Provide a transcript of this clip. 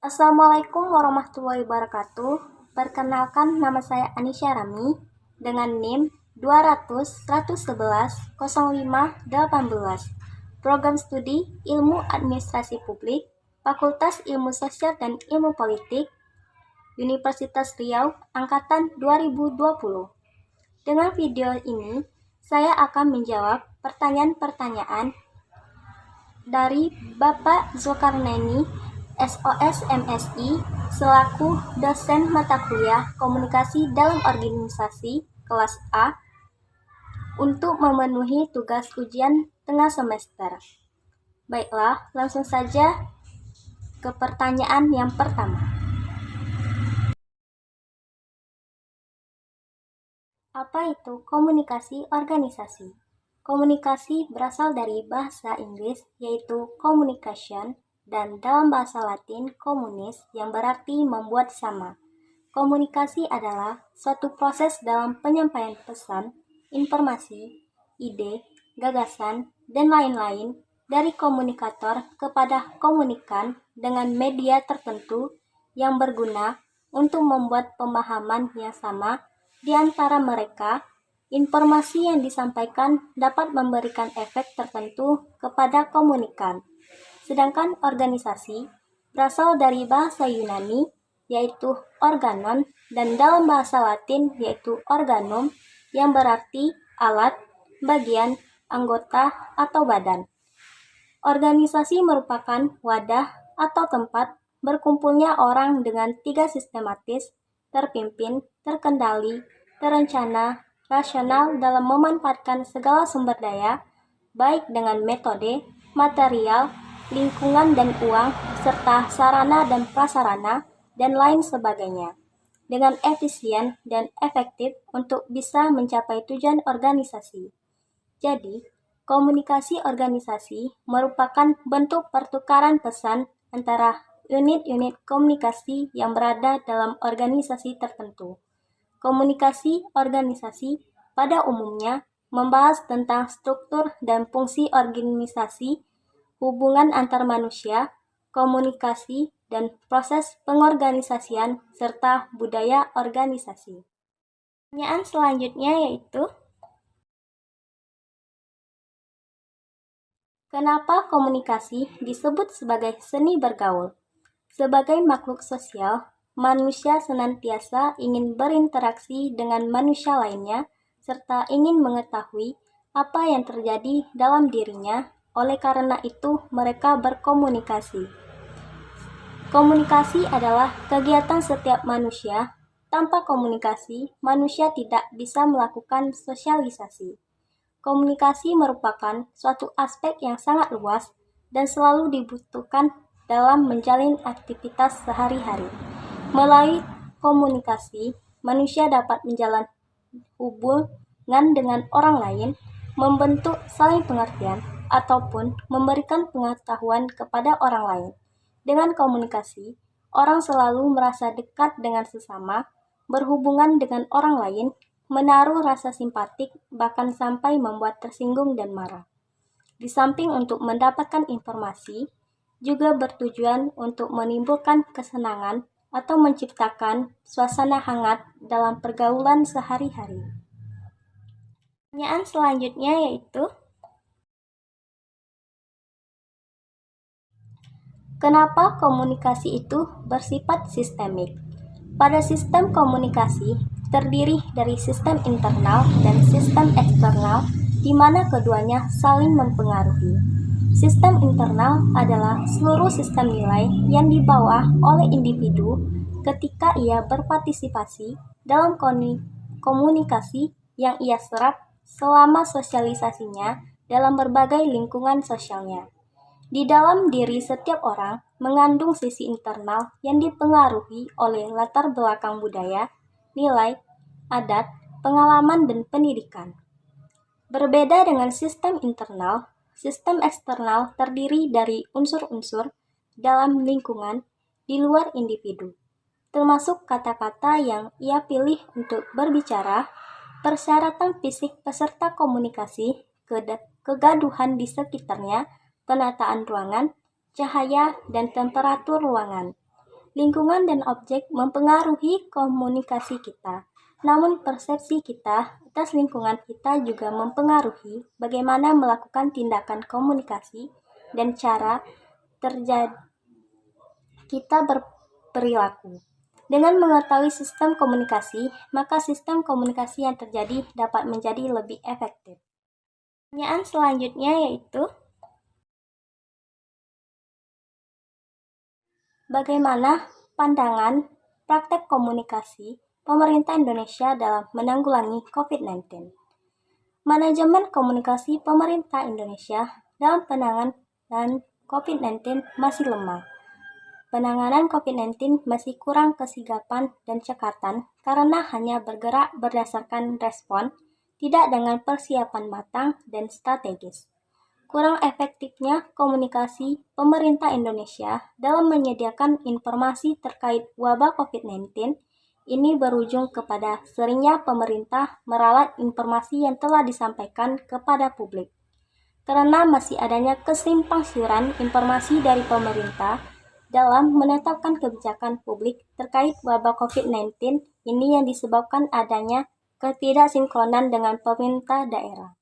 Assalamualaikum warahmatullahi wabarakatuh. Perkenalkan, nama saya Anisya Rami dengan NIM 200-111-05-18. Program Studi Ilmu Administrasi Publik, Fakultas Ilmu Sosial dan Ilmu Politik, Universitas Riau, Angkatan 2020. Dengan video ini, saya akan menjawab pertanyaan-pertanyaan dari Bapak Zulkarnaini, SOS MSI, selaku dosen mata kuliah Komunikasi dalam Organisasi kelas A untuk memenuhi tugas ujian tengah semester. Baiklah, langsung saja ke pertanyaan yang pertama. Apa itu komunikasi organisasi? Komunikasi berasal dari bahasa Inggris yaitu communication dan dalam bahasa Latin communis yang berarti membuat sama. Komunikasi adalah suatu proses dalam penyampaian pesan, informasi, ide, gagasan, dan lain-lain dari komunikator kepada komunikan dengan media tertentu yang berguna untuk membuat pemahaman yang sama di antara mereka. Informasi yang disampaikan dapat memberikan efek tertentu kepada komunikan. Sedangkan organisasi berasal dari bahasa Yunani yaitu organon dan dalam bahasa Latin yaitu organum yang berarti alat, bagian, anggota, atau badan. Organisasi merupakan wadah atau tempat berkumpulnya orang dengan tiga sistematis, terpimpin, terkendali, terencana, rasional dalam memanfaatkan segala sumber daya, baik dengan metode, material, lingkungan dan uang, serta sarana dan prasarana, dan lain sebagainya, dengan efisien dan efektif untuk bisa mencapai tujuan organisasi. Jadi, komunikasi organisasi merupakan bentuk pertukaran pesan antara unit-unit komunikasi yang berada dalam organisasi tertentu. Komunikasi organisasi pada umumnya membahas tentang struktur dan fungsi organisasi, hubungan antar manusia, komunikasi, dan proses pengorganisasian serta budaya organisasi. Pertanyaan selanjutnya yaitu, kenapa komunikasi disebut sebagai seni bergaul? Sebagai makhluk sosial, manusia senantiasa ingin berinteraksi dengan manusia lainnya serta ingin mengetahui apa yang terjadi dalam dirinya. Oleh karena itu, mereka berkomunikasi. Komunikasi adalah kegiatan setiap manusia. Tanpa komunikasi, manusia tidak bisa melakukan sosialisasi. Komunikasi merupakan suatu aspek yang sangat luas dan selalu dibutuhkan dalam menjalin aktivitas sehari-hari. Melalui komunikasi, manusia dapat menjalin hubungan dengan orang lain, membentuk saling pengertian, ataupun memberikan pengetahuan kepada orang lain. Dengan komunikasi, orang selalu merasa dekat dengan sesama, berhubungan dengan orang lain, menaruh rasa simpatik, bahkan sampai membuat tersinggung dan marah. Di samping untuk mendapatkan informasi, juga bertujuan untuk menimbulkan kesenangan atau menciptakan suasana hangat dalam pergaulan sehari-hari. Pertanyaan selanjutnya yaitu, kenapa komunikasi itu bersifat sistemik? Pada sistem komunikasi terdiri dari sistem internal dan sistem eksternal, di mana keduanya saling mempengaruhi. Sistem internal adalah seluruh sistem nilai yang dibawa oleh individu ketika ia berpartisipasi dalam komunikasi yang ia serap selama sosialisasinya dalam berbagai lingkungan sosialnya. Di dalam diri setiap orang mengandung sisi internal yang dipengaruhi oleh latar belakang budaya, nilai, adat, pengalaman, dan pendidikan. Berbeda dengan sistem internal, sistem eksternal terdiri dari unsur-unsur dalam lingkungan di luar individu, termasuk kata-kata yang ia pilih untuk berbicara, persyaratan fisik peserta komunikasi, kegaduhan di sekitarnya, penataan ruangan, cahaya, dan temperatur ruangan. Lingkungan dan objek mempengaruhi komunikasi kita. Namun persepsi kita atas lingkungan kita juga mempengaruhi bagaimana melakukan tindakan komunikasi dan cara kita berperilaku. Dengan mengetahui sistem komunikasi, maka sistem komunikasi yang terjadi dapat menjadi lebih efektif. Pertanyaan selanjutnya yaitu, bagaimana pandangan praktek komunikasi pemerintah Indonesia dalam menanggulangi COVID-19? Manajemen komunikasi pemerintah Indonesia dalam penanganan COVID-19 masih lemah. Penanganan COVID-19 masih kurang kesigapan dan cekatan karena hanya bergerak berdasarkan respon, tidak dengan persiapan matang dan strategis. Kurang efektifnya komunikasi pemerintah Indonesia dalam menyediakan informasi terkait wabah COVID-19 ini berujung kepada seringnya pemerintah meralat informasi yang telah disampaikan kepada publik. Karena masih adanya kesimpangsiuran informasi dari pemerintah dalam menetapkan kebijakan publik terkait wabah COVID-19 ini yang disebabkan adanya ketidaksinkronan dengan pemerintah daerah.